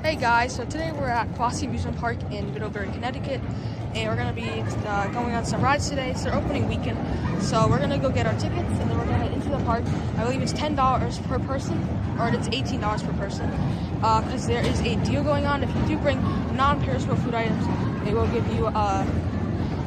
Hey guys, so today we're at Quassy Amusement Park in Middlebury, Connecticut, and we're going to be going on some rides today. It's their opening weekend, so we're going to go get our tickets, and then we're going to head into the park. I believe it's $10 per person, or it's $18 per person, because there is a deal going on. If you do bring non-perishable food items, they will give you a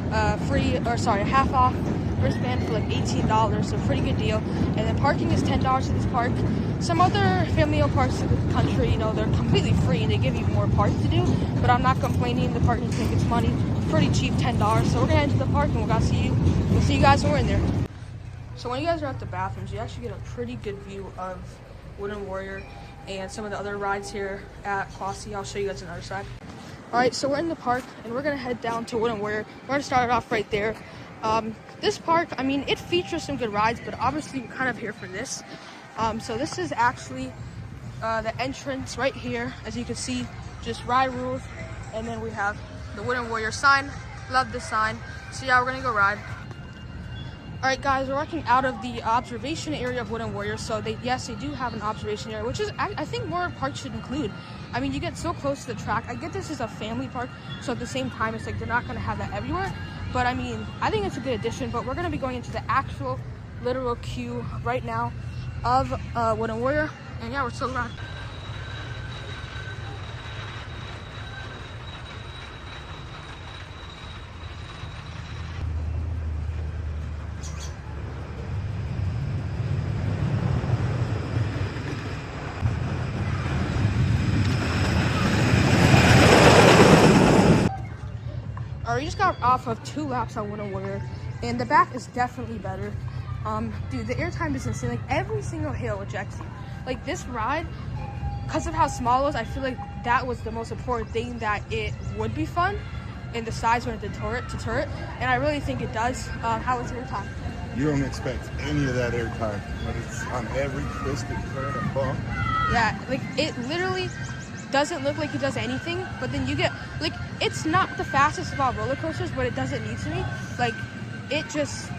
half off wristband for like $18, so pretty good deal. And then parking is $10 at this park. Some other family-owned parks in the country, you know, they're completely free and they give you more parks to do, but I'm not complaining. The parking ticket's money, pretty cheap, $10. So we're gonna head to the park and we'll see you guys when we're in there. So when you guys are at the bathrooms, you actually get a pretty good view of Wooden Warrior and some of the other rides here at Quassy. I'll show you guys on the other side. All right, so we're in the park and we're gonna head down to Wooden Warrior. We're gonna start it off right there. This park, I mean, it features some good rides, but obviously we're kind of here for this. So this is actually the entrance right here. As you can see, just ride rules. And then we have the Wooden Warrior sign. Love this sign. So yeah, we're gonna go ride. All right, guys, we're walking out of the observation area of Wooden Warrior. So they do have an observation area, which is, I think more parks should include. I mean, you get so close to the track. I get this is a family park, so at the same time, it's like they're not gonna have that everywhere. But I mean, I think it's a good addition, but we're gonna be going into the actual literal queue right now of Wooden Warrior. And yeah, we're still around. We just got off of 2 laps on Wooden Warrior, and the back is definitely better. Dude, the airtime is insane. Like, every single hill ejects you. Like, this ride, because of how small it was, I feel like that was the most important thing, that it would be fun, and the size went to turret, and I really think it does. How was your time? You don't expect any of that airtime, but it's on every twisted turn and bump. Yeah, like, it literally doesn't look like it does anything, but then you get, like, it's not the fastest of all roller coasters, but it doesn't need to be. Like, it just,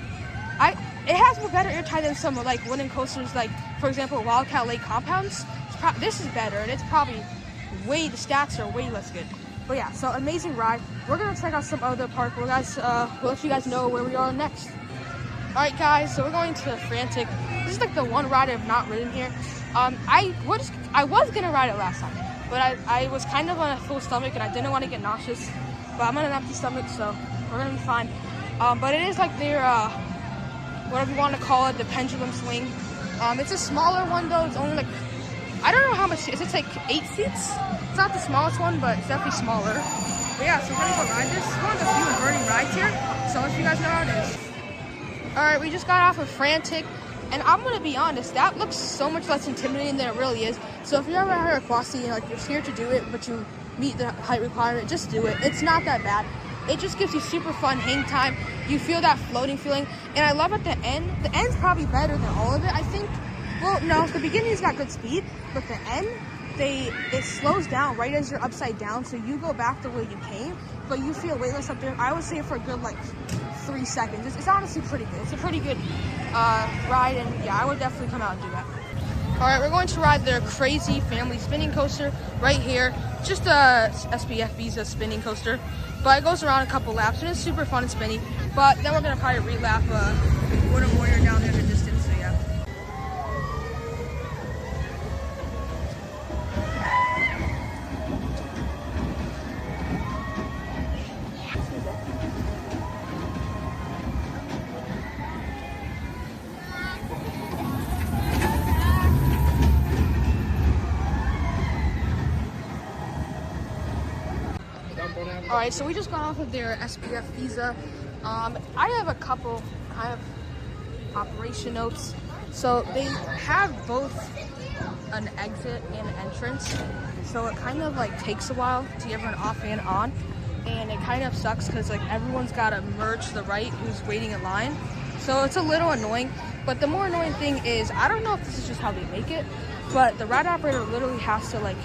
it has a better airtime than some like wooden coasters, like for example Wildcat Lake Compounds. This is better, and it's probably the stats are way less good. But yeah, so amazing ride. We're gonna check out some other park. We'll let you guys know where we are next. All right, guys, so we're going to Frantic. This is like the one ride I've not ridden here. I was gonna ride it last time, but I was kind of on a full stomach and I didn't want to get nauseous. But I'm on an empty stomach, so we're gonna be fine. But it is like their whatever you want to call it, the pendulum swing. It's a smaller one though. It's only like, I don't know how much. It's like 8 seats. It's not the smallest one, but it's definitely smaller. But yeah, so we're gonna go ride this. It's one of the few inverting rides here, so I'll let you guys know how it is. All right, we just got off of Frantic, and I'm gonna be honest, that looks so much less intimidating than it really is. So if you're ever here at Quassy and like you're scared to do it, but you meet the height requirement, just do it. It's not that bad. It just gives you super fun hang time. You feel that floating feeling. And I love at the end. The end's probably better than all of it, I think. Well, no, the beginning's got good speed, but the end, it slows down right as you're upside down, so you go back the way you came, but you feel weightless up there. I would say for a good like 3 seconds. It's honestly pretty good. It's a pretty good ride, and yeah, I would definitely come out and do that. All right, we're going to ride their crazy family spinning coaster right here. Just a SPF Visa spinning coaster. But it goes around a couple laps, and it's super fun and spinny. But then we're going to probably relap Wooden Warrior down there in the distance, so yeah. All right, so we just got off of their SPF Visa. I have a couple kind of operation notes. So they have both an exit and an entrance. So it kind of like takes a while to get everyone off and on. And it kind of sucks because like everyone's got to merge to the right who's waiting in line. So it's a little annoying. But the more annoying thing is, I don't know if this is just how they make it, but the ride operator literally has to like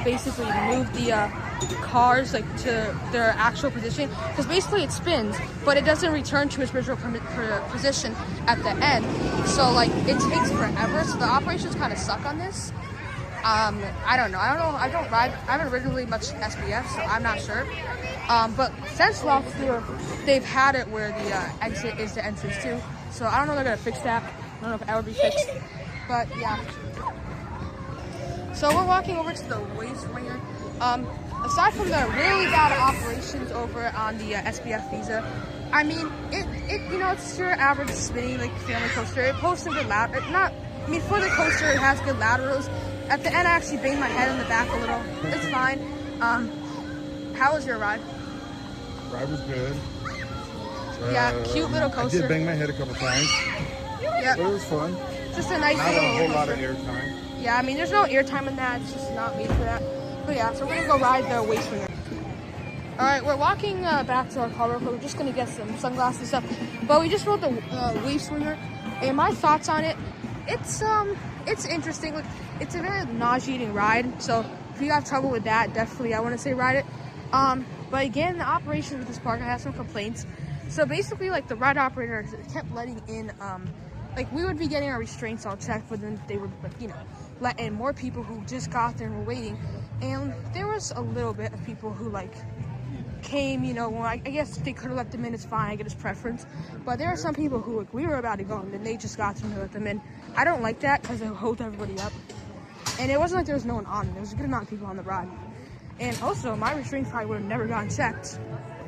basically move the cars like to their actual position, because basically it spins but it doesn't return to its original position at the end, so like it takes forever. So the operations kind of suck on this. I don't know. I don't ride. I haven't ridden really much SBF, so I'm not sure. But since last year, they've had it where the exit is the entrance too. So I don't know if they're gonna fix that. I don't know if it ever be fixed. But yeah. So we're walking over to the waist ringer. Aside from the really bad operations over on the SBF Visa, I mean, it's your average spinning like family coaster. It posts a good for the coaster, it has good laterals. At the end, I actually banged my head in the back a little. It's fine. How was your ride? Ride was good. Yeah, cute little coaster. I did bang my head a couple times. Yeah, but it was fun. Just a nice not little a whole coaster. lot of air time. Yeah, I mean, there's no air time in that. It's just not made for that. But yeah, so we're gonna go ride the waist ringer. All right, we're walking back to our car real quick. We're just gonna get some sunglasses and stuff. But we just rode the waist ringer, and my thoughts on it, it's interesting. Like, it's a very nauseating ride. So if you have trouble with that, definitely I want to say ride it. But again, the operation with this park, I have some complaints. So basically, like, the ride operator kept letting in, like, we would be getting our restraints all checked, but then they would, like, let in more people who just got there and were waiting. And there was a little bit of people who, like, came, well, I guess they could have let them in, it's fine, I get his preference. But there are some people who, like, we were about to go and then they just got to let them in. I don't like that because it holds everybody up. And it wasn't like there was no one on. There was a good amount of people on the ride. And also, my restraints probably would have never gotten checked.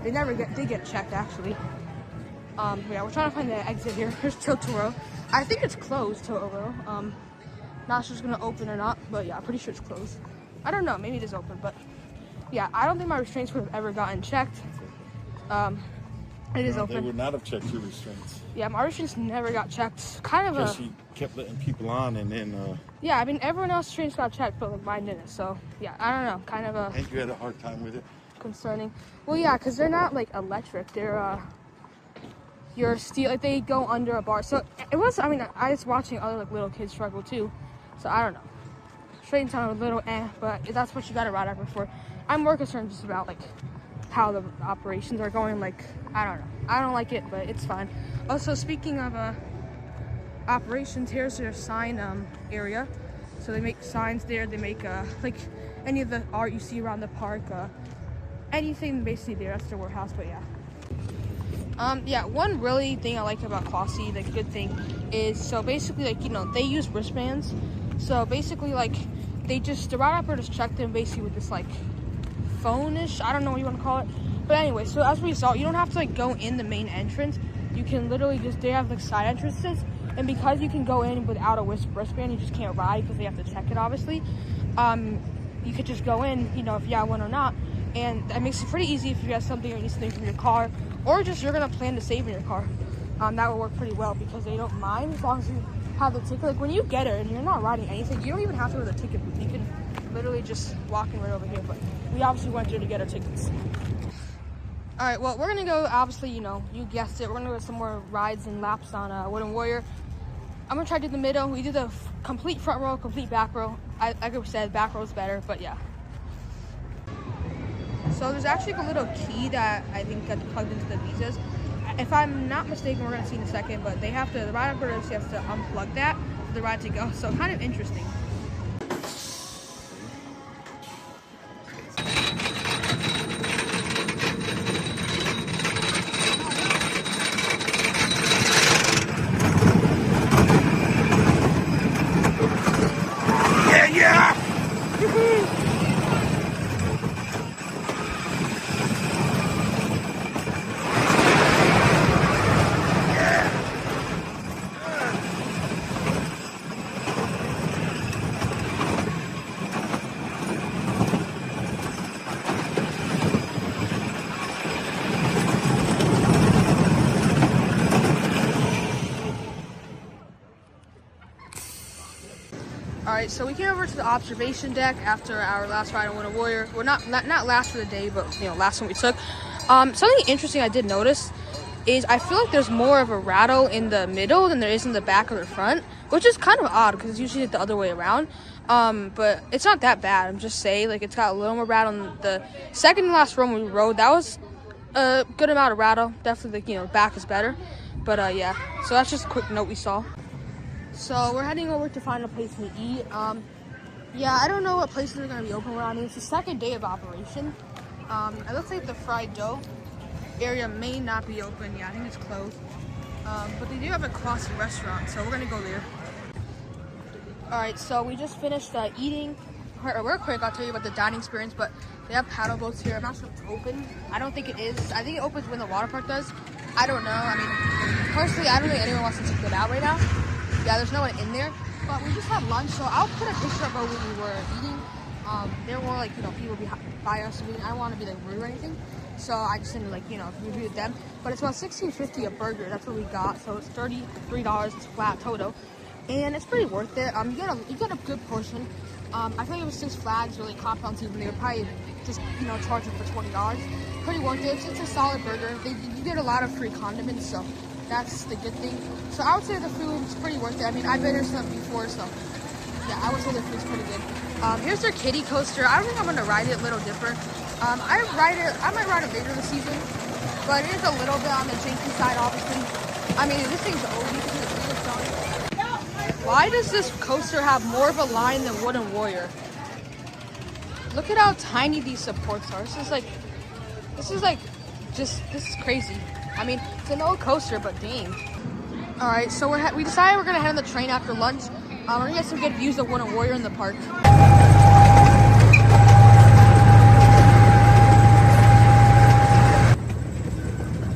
They did get checked, actually. Yeah, we're trying to find the exit here. Here's Totoro. I think it's closed, Totoro. Not sure it's gonna open or not, but yeah, I'm pretty sure it's closed. I don't know, maybe it is open, but yeah, I don't think my restraints would have ever gotten checked. It is open. They would not have checked your restraints. Yeah, my restraints never got checked. Kind of because she kept letting people on, and then yeah, I mean, everyone else's restraints got checked, but like mine didn't. So yeah, I don't know. Kind of and you had a hard time with it. Concerning. Well, yeah, because they're not like electric. They're your steel. Like, they go under a bar. So it was. I mean, I was watching other like little kids struggle too. So I don't know. Straighten time a little, but that's what you got to ride over for. I'm more concerned just about like how the operations are going. Like, I don't know. I don't like it, but it's fine. Also, speaking of operations, here's their sign area. So they make signs there. They make like any of the art you see around the park. Anything basically there. That's their warehouse. But yeah. Yeah. One really thing I like about Quassy, the good thing, is so basically like they use wristbands. So basically like the ride operators check them basically with this like phone-ish. I don't know what you want to call it. But anyway, so as a result, you don't have to like go in the main entrance. You can literally they have like side entrances, and because you can go in without a wristband, you just can't ride because they have to check it obviously. You could just go in, if you have one or not, and that makes it pretty easy if you have something or need something from your car, or just you're gonna plan to save in your car. That will work pretty well because they don't mind as long as you have the ticket. Like when you get it and you're not riding anything, you don't even have to go to the ticket booth. You can literally just walk in right over here. But we obviously went there to get our tickets. All right, well, we're gonna go, obviously, you guessed it, we're gonna go some more rides and laps on Wooden Warrior. I'm gonna try to do the middle. We do the complete front row, complete back row. Like I said, back row is better, but yeah. So there's actually a little key that I think gets plugged into the visas. If I'm not mistaken, we're gonna see in a second, but the ride operator has to unplug that for the ride to go. So kind of interesting. Alright, so we came over to the observation deck after our last ride on Wooden Warrior. Well, not last for the day, but last one we took. Something interesting I did notice is I feel like there's more of a rattle in the middle than there is in the back or the front, which is kind of odd because it's usually the other way around. But it's not that bad. I'm just saying, like, it's got a little more rattle. In the second to last run we rode, that was a good amount of rattle. Definitely, like, back is better. But yeah, so that's just a quick note we saw. So we're heading over to find a place to eat. Yeah, I don't know what places are going to be open. I mean, it's the second day of operation. It looks like the fried dough area may not be open. Yeah, I think it's closed. But they do have a Quassy restaurant, so we're going to go there. All right, so we just finished eating. Real quick, I'll tell you about the dining experience, but they have paddle boats here. I'm not sure if it's open. I don't think it is. I think it opens when the water park does. I don't know. I mean, personally, I don't think anyone wants to check it out right now. Yeah, there's no one in there. But we just had lunch, so I'll put a picture of when we were eating. There were like, people by us. I don't want to be like rude or anything, so I just didn't review with them. But it's about $16.50 a burger. That's what we got. So it's $33 flat total, and it's pretty worth it. You get a good portion. I feel like it was Six Flags or like Compound Season. They would probably just charge it for $20. Pretty worth it. It's a solid burger. You get a lot of free condiments, so that's the good thing. So I would say the food is pretty worth it. I mean, I've been here some before, so yeah, I would say the food's pretty good. Here's their kiddie coaster. I don't think I'm gonna ride it. A little different. I might ride it later this season, but it is a little bit on the janky side, obviously. I mean, this thing's old. You can see the wheels on it. Why does this coaster have more of a line than Wooden Warrior? Look at how tiny these supports are. This is crazy. I mean, it's an old coaster, but dang. All right, so we decided we're gonna head on the train after lunch. We're gonna get some good views of Wooden Warrior in the park.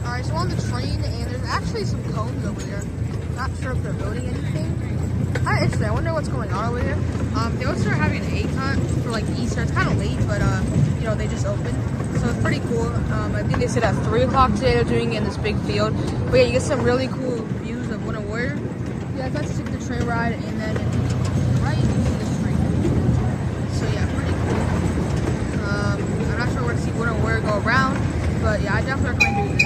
All right, so we're on the train, and there's actually some cones over there. Not sure if they're building anything. Kind of interesting. I wonder what's going on over here. They also start having an egg hunt for like Easter. It's kind of late, but they just opened, so it's pretty cool. I think they said at 3 o'clock today they're doing it in this big field. But yeah, you get some really cool views of Wooden Warrior. Yeah, let's take the train ride, and then right into the train. So yeah, pretty cool. I'm not sure where to see Wooden Warrior go around, but yeah, I definitely recommend doing this.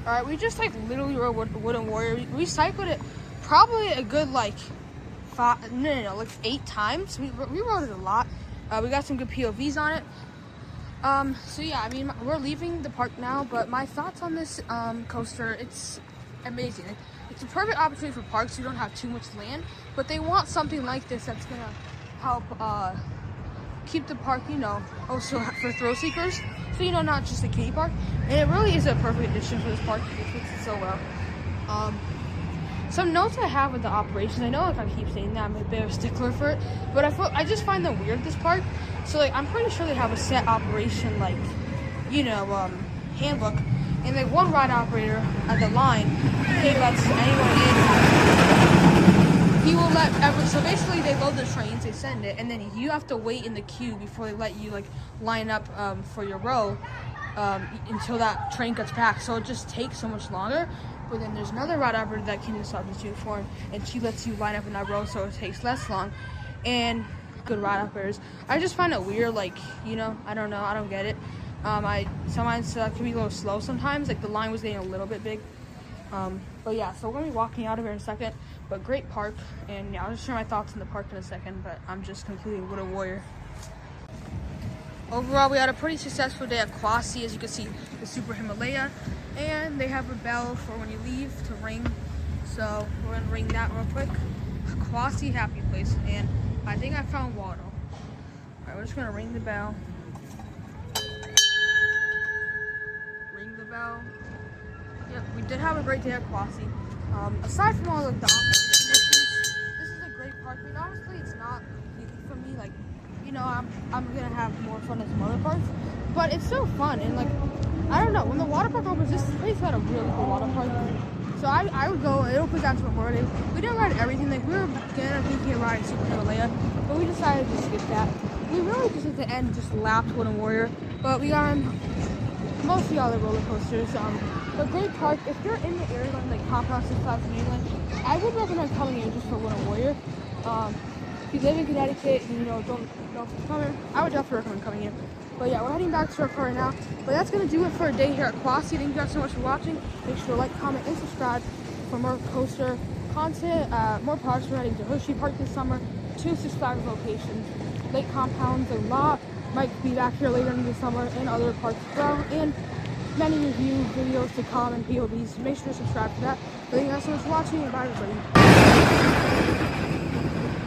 Alright, we just literally rode Wooden Warrior. We cycled it probably a good 8 times. We rode it a lot. We got some good POVs on it. So yeah, I mean, we're leaving the park now, but my thoughts on this coaster, it's amazing. It's a perfect opportunity for parks who don't have too much land, but they want something like this that's gonna help keep the park, also for thrill seekers. So, not just a kiddie park. And it really is a perfect addition for this park. It fits it so well. Some notes I have with the operations. I know I keep saying that. I'm a bit of a stickler for it. But I just find them weird, this park. So, I'm pretty sure they have a set operation, handbook. And, one ride operator at the line, he lets anyone in. He will so basically they load the trains, they send it, and then you have to wait in the queue before they let you line up for your row until that train gets packed. So it just takes so much longer. But then there's another route operator that can substitute for him, and she lets you line up in that row, so it takes less long. And good route operators. I just find it weird, I don't know, I don't get it. Sometimes it can be a little slow sometimes, the line was getting a little bit big. But yeah, so we're gonna be walking out of here in a second. But great park, and yeah, I'll just share my thoughts in the park in a second, but I'm just concluding Wooden Warrior. Overall, we had a pretty successful day at Quassy. As you can see, the Super Himalaya, and they have a bell for when you leave to ring. So we're gonna ring that real quick. Quassy Happy Place, and I think I found water. All right, we're just gonna ring the bell. Ring the bell. Yep, we did have a great day at Quassy. Aside from all the operations, this is a great park. I mean, honestly, it's not completely for me. I'm gonna have more fun at some other parks, but it's so fun. And I don't know, when the water park opens, this place had a really cool water park. So I would go. It opens out to Memorial Day. We didn't ride everything. We were thinking of riding Super Himalaya, but we decided to skip that. We really just at the end just lapped Wooden Warrior, but we got on mostly all the roller coasters. But great park. If you're in the area Compound 6 Flags in England, I would recommend coming here just for Wooden Warrior. If you live in Connecticut and don't know if you come here, I would definitely recommend coming here. But yeah, we're heading back to our car right now. But that's gonna do it for a day here at Quassy. Thank you guys so much for watching. Make sure to like, comment, and subscribe for more coaster content, more parks. We're heading to Hershey Park this summer, 2 Six Flags locations, Lake Compounds, a lot might be back here later in the summer and other parts as well, and many review videos to come and POVs. Make sure to subscribe for that. Thank you guys so much for watching, and bye everybody.